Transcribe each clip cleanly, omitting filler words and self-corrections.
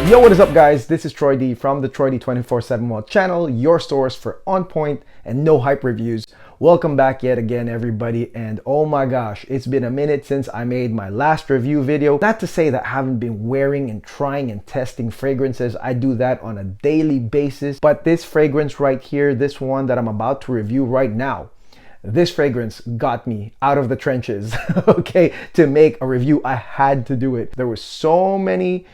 Yo, what is up guys? This is Troy D from the Troy D 24/7 World channel, your source for on point and no hype reviews. Welcome back yet again everybody, and oh my gosh, it's been a minute since I made my last review video. Not to say that I haven't been wearing and trying and testing fragrances. I do that on a daily basis, but this fragrance right here, this one that I'm about to review right now, this fragrance got me out of the trenches, okay, to make a review. I had to do it. There were so many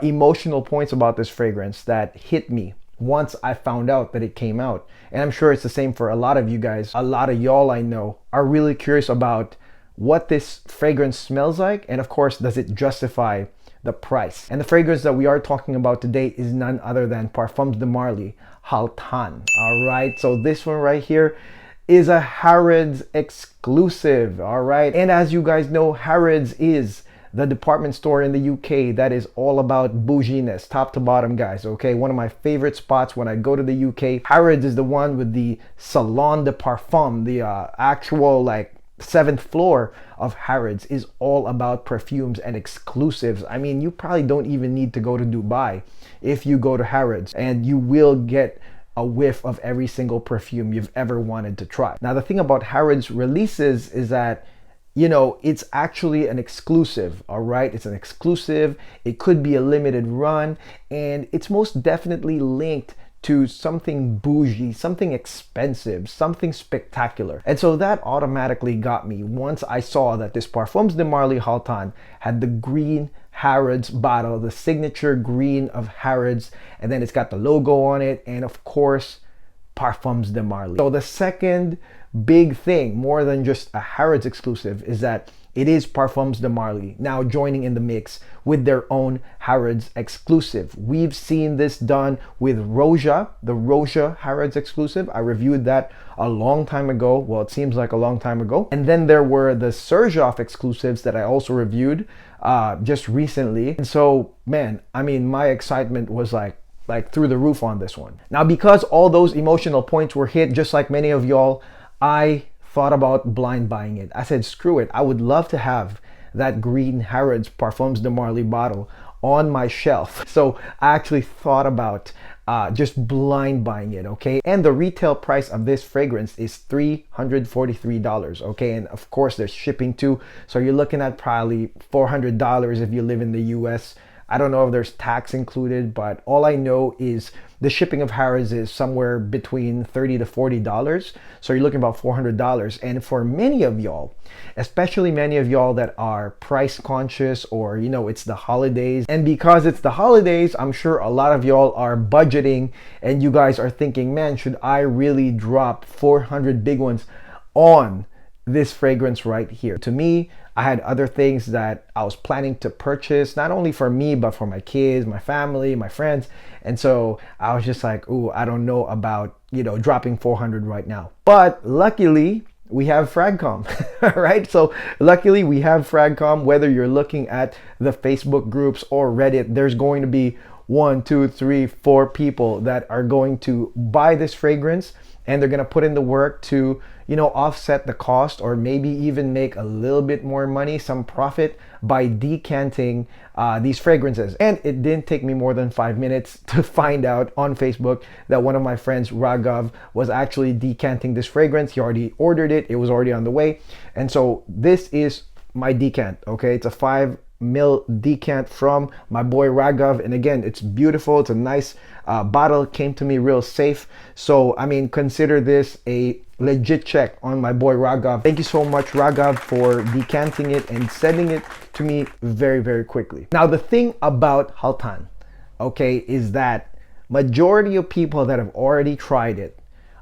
emotional points about this fragrance that hit me once I found out that it came out. And I'm sure it's the same for a lot of you guys. A lot of y'all I know are really curious about what this fragrance smells like, and of course, does it justify the price? And the fragrance that we are talking about today is none other than Parfums de Marly Haltane. All right, so this one right here is a Harrods exclusive. All right, and as you guys know, Harrods is the department store in the UK that is all about bouginess, top to bottom, guys. Okay, one of my favorite spots when I go to the UK. Harrods is the one with the Salon de Parfum, the actual like 7th floor of Harrods is all about perfumes and exclusives. I mean, you probably don't even need to go to Dubai if you go to Harrods, and you will get a whiff of every single perfume you've ever wanted to try. Now, the thing about Harrods releases is that, you know, it's actually an exclusive. All right, it's an exclusive. It could be a limited run, and it's most definitely linked to something bougie, something expensive, something spectacular. And so that automatically got me once I saw that this Parfums de Marly Haltane had the green Harrods bottle, the signature green of Harrods, and then it's got the logo on it, and of course, Parfums de Marly. So the second big thing, more than just a Harrods exclusive, is that it is Parfums de Marly now joining in the mix with their own Harrods exclusive. We've seen this done with Roja, the Roja Harrods exclusive. I reviewed that a long time ago. Well, it seems like a long time ago. And then there were the Serjoff exclusives that I also reviewed just recently. And so, man, I mean, my excitement was like through the roof on this one. Now, because all those emotional points were hit, just like many of y'all, I thought about blind buying it. I said, screw it. I would love to have that green Harrods Parfums de Marly bottle on my shelf. So I actually thought about just blind buying it, okay? And the retail price of this fragrance is $343, okay? And of course, there's shipping too. So you're looking at probably $400 if you live in the US. I don't know if there's tax included, but all I know is the shipping of Harrods is somewhere between $30 to $40. So you're looking about $400. And for many of y'all, especially many of y'all that are price conscious, or, you know, it's the holidays. And because it's the holidays, I'm sure a lot of y'all are budgeting and you guys are thinking, man, should I really drop 400 big ones on this fragrance right here? To me, I had other things that I was planning to purchase, not only for me, but for my kids, my family, my friends. And so I was just like, ooh, I don't know about, you know, dropping 400 right now. But luckily, we have Fragcom, right? So luckily we have Fragcom. Whether you're looking at the Facebook groups or Reddit, there's going to be 1, 2, 3, 4 people that are going to buy this fragrance, and they're going to put in the work to, you know, offset the cost, or maybe even make a little bit more money, some profit, by decanting these fragrances. And it didn't take me more than 5 minutes to find out on Facebook that one of my friends, Raghav, was actually decanting this fragrance. He already ordered it. It was already on the way. And so this is my decant, okay? It's a 5 ml decant from my boy Raghav, and again, it's beautiful. It's a nice bottle. Came to me real safe. So I mean, consider this a legit check on my boy Raghav. Thank you so much, Raghav, for decanting it and sending it to me very, very quickly. Now, the thing about Haltane, okay, is that majority of people that have already tried it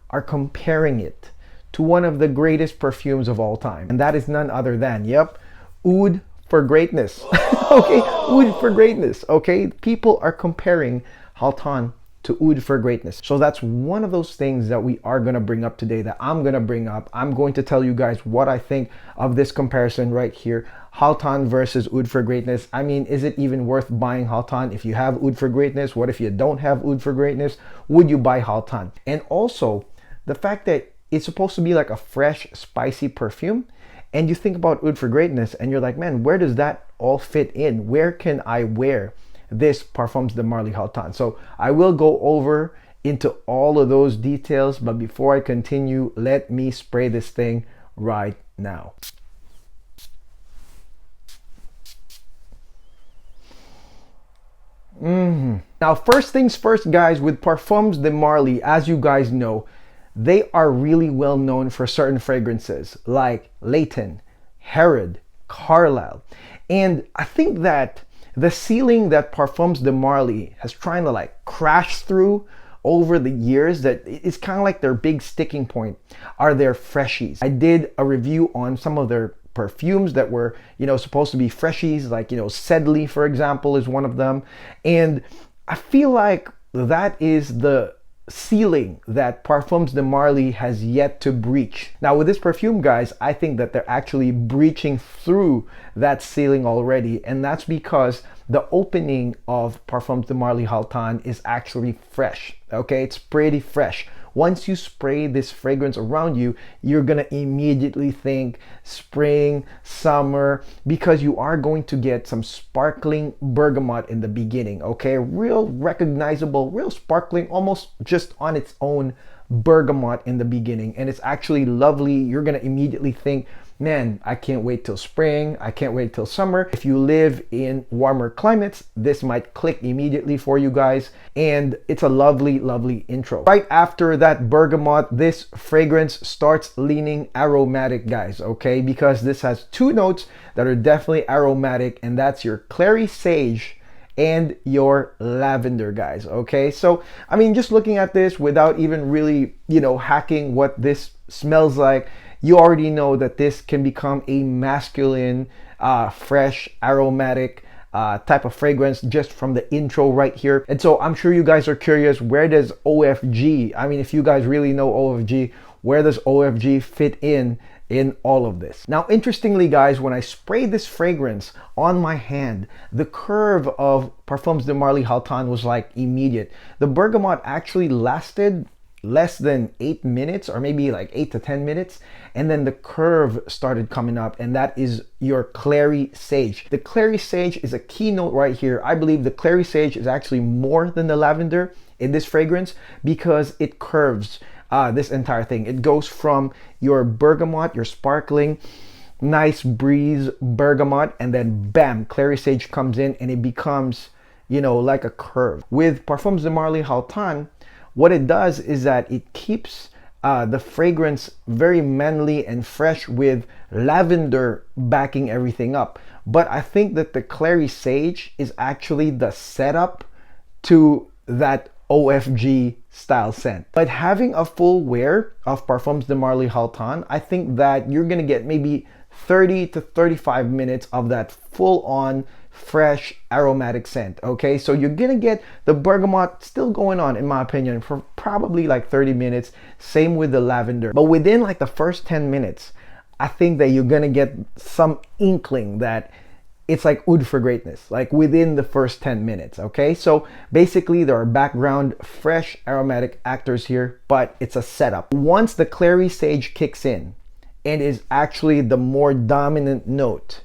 are comparing it to one of the greatest perfumes of all time, and that is none other than, yep, Oud for greatness. Okay, Oud for greatness. Okay, people are comparing Haltane to Oud for greatness. So that's one of those things that we are going to bring up today, that I'm going to bring up. I'm going to tell you guys what I think of this comparison right here, Haltane versus Oud for greatness. I mean, is it even worth buying Haltane if you have Oud for greatness? What if you don't have Oud for greatness? Would you buy Haltane? And also the fact that it's supposed to be like a fresh, spicy perfume. And you think about Oud for greatness and you're like, man, where does that all fit in? Where can I wear this Parfums de Marly Haltane. So I will go over into all of those details, but before I continue, let me spray this thing right now. Now, first things first, guys, with Parfums de Marly, as you guys know, they are really well known for certain fragrances like Layton, Harrods, Carlisle. And I think that the ceiling that Parfums de Marly has trying to like crash through over the years, that it's kind of like their big sticking point, are their freshies. I did a review on some of their perfumes that were, supposed to be freshies, like, Sedley, for example, is one of them. And I feel like that is the ceiling that Parfums de Marly has yet to breach. Now with this perfume, guys, I think that they're actually breaching through that ceiling already, and that's because the opening of Parfums de Marly Haltane is actually fresh. Okay, it's pretty fresh. Once you spray this fragrance around you, you're gonna immediately think spring, summer, because you are going to get some sparkling bergamot in the beginning, okay? Real recognizable, real sparkling, almost just on its own bergamot in the beginning. And it's actually lovely. You're gonna immediately think, man, I can't wait till spring, I can't wait till summer. If you live in warmer climates, this might click immediately for you guys, and it's a lovely, lovely intro. Right after that bergamot, this fragrance starts leaning aromatic, guys, okay? Because this has two notes that are definitely aromatic, and that's your clary sage and your lavender, guys, okay? So, I mean, just looking at this without even really, hacking what this smells like, you already know that this can become a masculine, fresh, aromatic type of fragrance just from the intro right here. And so I'm sure you guys are curious, where does OFG, I mean, if you guys really know OFG, where does OFG fit in all of this? Now, interestingly, guys, when I sprayed this fragrance on my hand, the curve of Parfums de Marly Haltane was like immediate. The bergamot actually lasted less than 8 minutes, or maybe like 8 to 10 minutes, and then the curve started coming up, and that is your clary sage. The clary sage is a keynote right here. I believe the clary sage is actually more than the lavender in this fragrance because it curves this entire thing. It goes from your bergamot, your sparkling, nice breeze bergamot, and then bam, clary sage comes in and it becomes, like a curve. With Parfums de Marly Haltane, what it does is that it keeps the fragrance very manly and fresh with lavender backing everything up. But I think that the clary sage is actually the setup to that OFG style scent. But having a full wear of Parfums de Marly Haltane, I think that you're gonna get maybe 30 to 35 minutes of that full on fresh aromatic scent. Okay, so you're gonna get the bergamot still going on, in my opinion, for probably like 30 minutes. Same with the lavender, but within like the first 10 minutes, I think that you're gonna get some inkling that it's like oud for greatness, like within the first 10 minutes. Okay, so basically there are background fresh aromatic actors here, but it's a setup. Once the clary sage kicks in and is actually the more dominant note,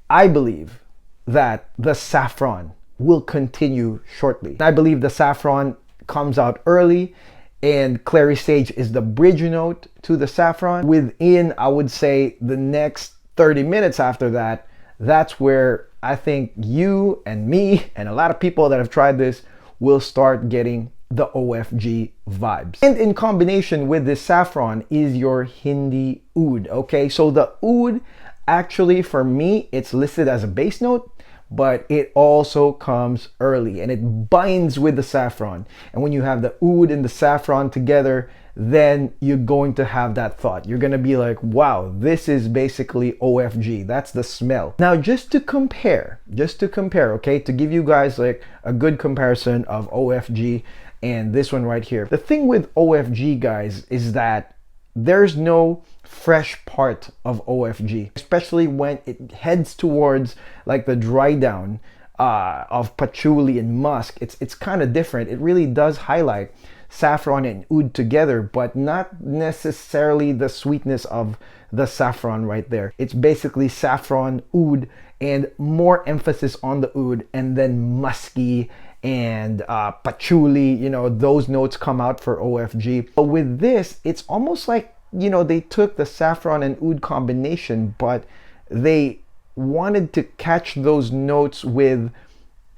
I believe that the saffron will continue shortly. I believe the saffron comes out early, and clary sage is the bridge note to the saffron. Within, I would say, the next 30 minutes after that, that's where I think you and me and a lot of people that have tried this will start getting the OFG vibes. And in combination with this saffron is your Hindi oud. Okay, so the oud, actually, for me, it's listed as a base note, but it also comes early and it binds with the saffron. And when you have the oud and the saffron together, then you're going to have that thought. You're gonna be like, wow, this is basically OFG. That's the smell. Now, just to compare, okay, to give you guys like a good comparison of OFG and this one right here. The thing with OFG, guys, is that there's no fresh part of OFG, especially when it heads towards like the dry down of patchouli and musk. It's kind of different. It really does highlight saffron and oud together, but not necessarily the sweetness of the saffron right there. It's basically saffron, oud, and more emphasis on the oud, and then musky and patchouli, you know, those notes come out for OFG. But with this, it's almost like, you know, they took the saffron and oud combination, but they wanted to catch those notes with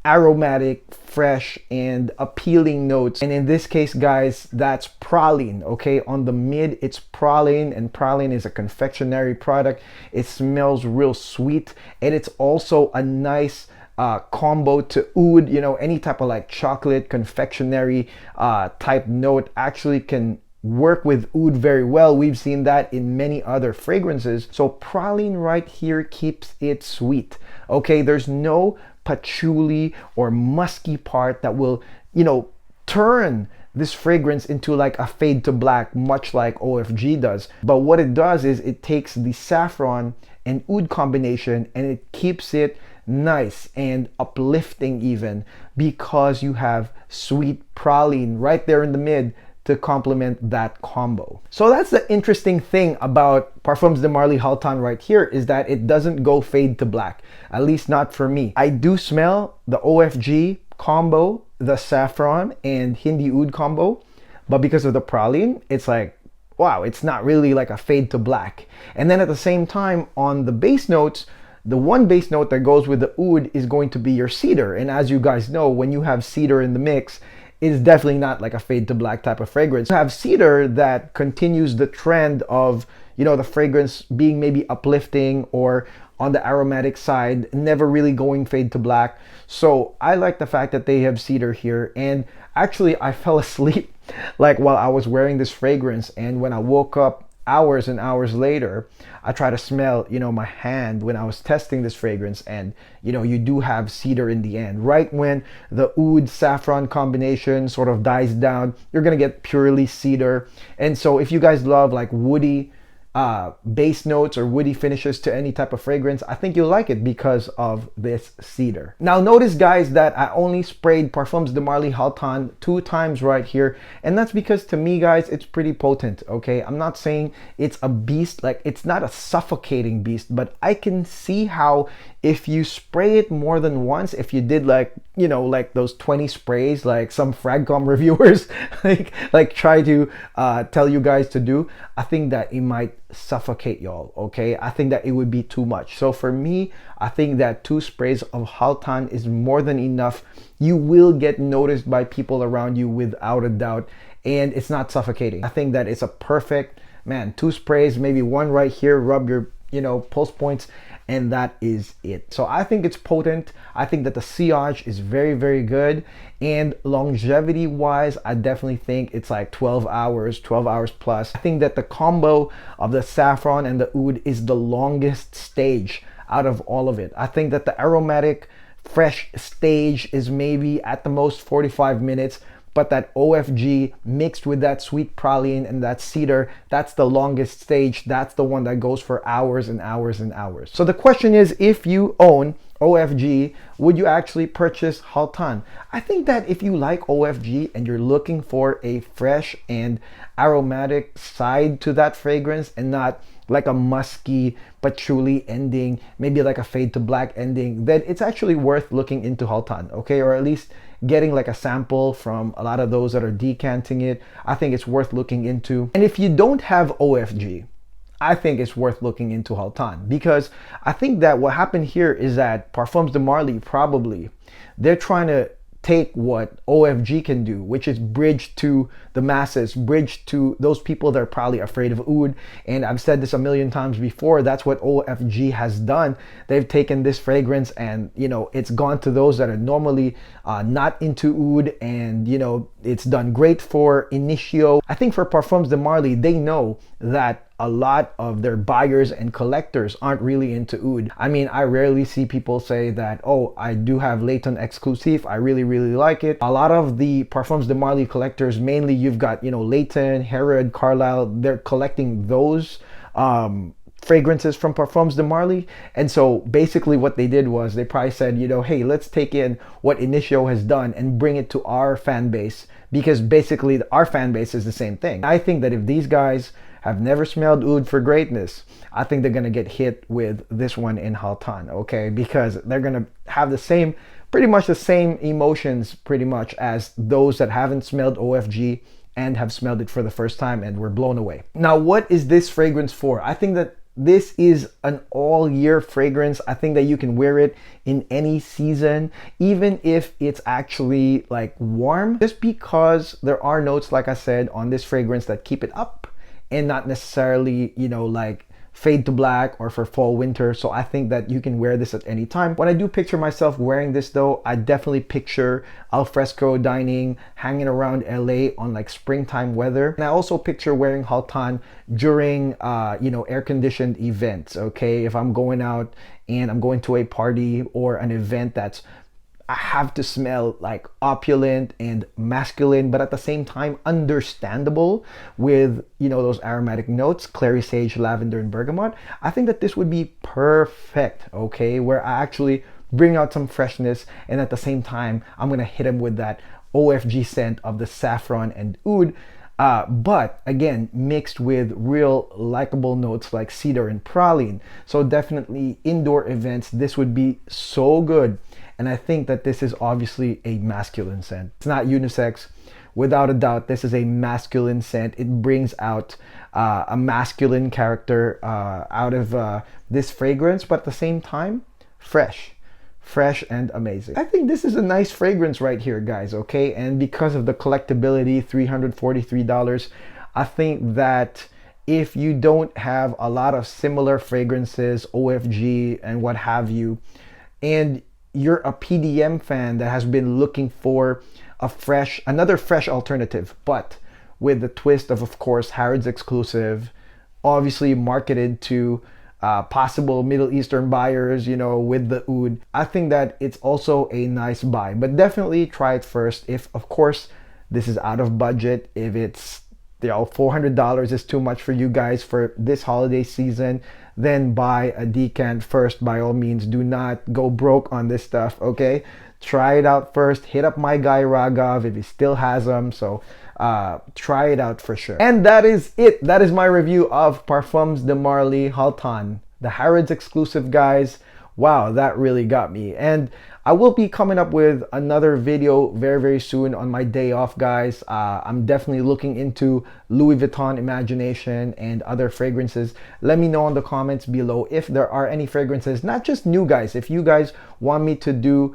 aromatic, fresh, and appealing notes. And in this case, guys, that's praline. Okay, on the mid, it's praline, and praline is a confectionery product. It smells real sweet, and it's also a nice combo to oud. You know, any type of like chocolate confectionery type note actually can work with oud very well. We've seen that in many other fragrances. So praline right here keeps it sweet. Okay, there's no patchouli or musky part that will, you know, turn this fragrance into like a fade to black, much like OFG does. But what it does is it takes the saffron and oud combination and it keeps it nice and uplifting, even because you have sweet praline right there in the mid to complement that combo. So that's the interesting thing about Parfums de Marly Haltane right here, is that it doesn't go fade to black, at least not for me. I do smell the OFG combo, the saffron and Hindi oud combo, but because of the praline, it's like, wow, it's not really like a fade to black. And then at the same time, on the base notes, the one base note that goes with the oud is going to be your cedar. And as you guys know, when you have cedar in the mix, it's definitely not like a fade to black type of fragrance. You have cedar that continues the trend of, you know, the fragrance being maybe uplifting or on the aromatic side, never really going fade to black. So I like the fact that they have cedar here. And actually I fell asleep like while I was wearing this fragrance, and when I woke up hours and hours later, I try to smell, you know, my hand when I was testing this fragrance, and you know, you do have cedar in the end. Right when the oud saffron combination sort of dies down, you're gonna get purely cedar. And so if you guys love like woody base notes or woody finishes to any type of fragrance, I think you'll like it because of this cedar. Now notice, guys, that I only sprayed Parfums de Marly Haltane 2 times right here, and that's because to me, guys, it's pretty potent. Okay, I'm not saying it's a beast, like it's not a suffocating beast, but I can see how if you spray it more than once, if you did like, you know, like those 20 sprays like some Fragcom reviewers like try to tell you guys to do, I think that it might suffocate y'all. Okay, I think that it would be too much. So for me, I think that 2 sprays of Haltane is more than enough. You will get noticed by people around you without a doubt, and it's not suffocating. I think that it's a perfect, man, 2 sprays, maybe 1 right here, rub your, you know, pulse points, and that is it. So I think it's potent. I think that the sillage is very, very good. And longevity wise, I definitely think it's like 12 hours plus. I think that the combo of the saffron and the oud is the longest stage out of all of it. I think that the aromatic fresh stage is maybe at the most 45 minutes, but that OFG mixed with that sweet praline and that cedar, that's the longest stage. That's the one that goes for hours and hours and hours. So the question is, if you own OFG, would you actually purchase Haltane? I think that if you like OFG and you're looking for a fresh and aromatic side to that fragrance and not like a musky patchouli ending, maybe like a fade to black ending, then it's actually worth looking into Haltane, okay? Or at least getting like a sample from a lot of those that are decanting it. I think it's worth looking into. And if you don't have OFG, I think it's worth looking into Haltane, because I think that what happened here is that Parfums de Marly, probably they're trying to take what OFG can do, which is bridge to the masses, bridge to those people that are probably afraid of oud. And I've said this a million times before, that's what OFG has done. They've taken this fragrance and, you know, it's gone to those that are normally not into oud, and, you know, it's done great for Initio. I think for Parfums de Marly, they know that a lot of their buyers and collectors aren't really into oud. I mean, I rarely see people say that, oh, I do have Layton Exclusive, I really like it. A lot of the Parfums de Marly collectors, mainly you've got, you know, Layton, Harrods, Carlisle, they're collecting those fragrances from Parfums de Marly. And so basically what they did was they probably said, you know, hey, let's take in what Initio has done and bring it to our fan base, because basically our fan base is the same thing. I think that if these guys have never smelled oud for greatness, I think they're gonna get hit with this one in Haltane, okay? Because they're gonna have the same, pretty much the same emotions pretty much as those that haven't smelled OFG and have smelled it for the first time and were blown away. Now, what is this fragrance for? I think that this is an all-year fragrance. I think that you can wear it in any season, even if it's actually like warm, just because there are notes, like I said, on this fragrance that keep it up and not necessarily, you know, like fade to black or for fall winter. So I think that you can wear this at any time. When I do picture myself wearing this though, I definitely picture al fresco dining, hanging around LA on like springtime weather. And I also picture wearing Haltane during you know, air-conditioned events, okay? If I'm going out and I'm going to a party or an event that's I have to smell like opulent and masculine, but at the same time understandable with, you know, those aromatic notes, clary sage, lavender, and bergamot. I think that this would be perfect, okay? Where I actually bring out some freshness and at the same time, I'm gonna hit them with that OFG scent of the saffron and oud. But again, mixed with real likable notes like cedar and praline. So definitely indoor events, this would be so good. And I think that this is obviously a masculine scent. It's not unisex. Without a doubt, this is a masculine scent. It brings out a masculine character out of this fragrance, but at the same time, fresh and amazing. I think this is a nice fragrance right here, guys, okay? And because of the collectability, $343, I think that if you don't have a lot of similar fragrances, OFG and what have you, and you're a PDM fan that has been looking for another fresh alternative, but with the twist of course, Harrods exclusive, obviously marketed to possible Middle Eastern buyers, you know, with the oud. I think that it's also a nice buy, but definitely try it first. If, of course, this is out of budget, if it's, you know, $400 is too much for you guys for this holiday season, then buy a decant first. By all means, do not go broke on this stuff, okay? Try it out first. Hit up my guy Raghav if he still has them. So try it out for sure. And that is it. That is my review of Parfums de Marly Haltane, the Harrods exclusive, guys. Wow, that really got me. And I will be coming up with another video very soon on my day off, guys. I'm definitely looking into Louis Vuitton Imagination and other fragrances. Let me know in the comments below if there are any fragrances, not just new, guys. If you guys want me to do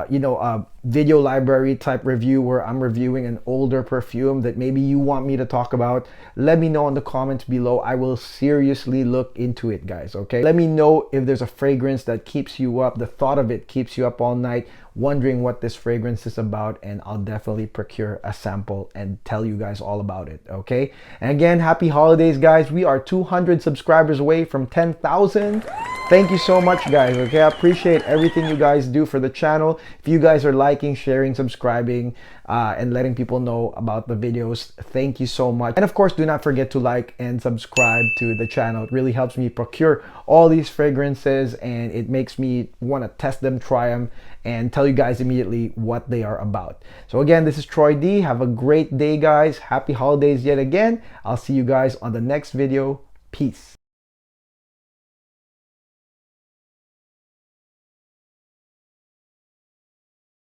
you know, a video library type review where I'm reviewing an older perfume that maybe you want me to talk about, let me know in the comments below. I will seriously look into it, guys, okay? Let me know if there's a fragrance that keeps you up, the thought of it keeps you up all night, wondering what this fragrance is about, and I'll definitely procure a sample and tell you guys all about it, okay? And again, happy holidays, guys. We are 200 subscribers away from 10,000. Thank you so much, guys, okay? I appreciate everything you guys do for the channel. If you guys are liking, sharing, subscribing, and letting people know about the videos, thank you so much. And of course, do not forget to like and subscribe to the channel. It really helps me procure all these fragrances, and it makes me want to test them, try them, and tell you guys immediately what they are about. So again, this is Troy D. Have a great day, guys. Happy holidays yet again. I'll see you guys on the next video. Peace.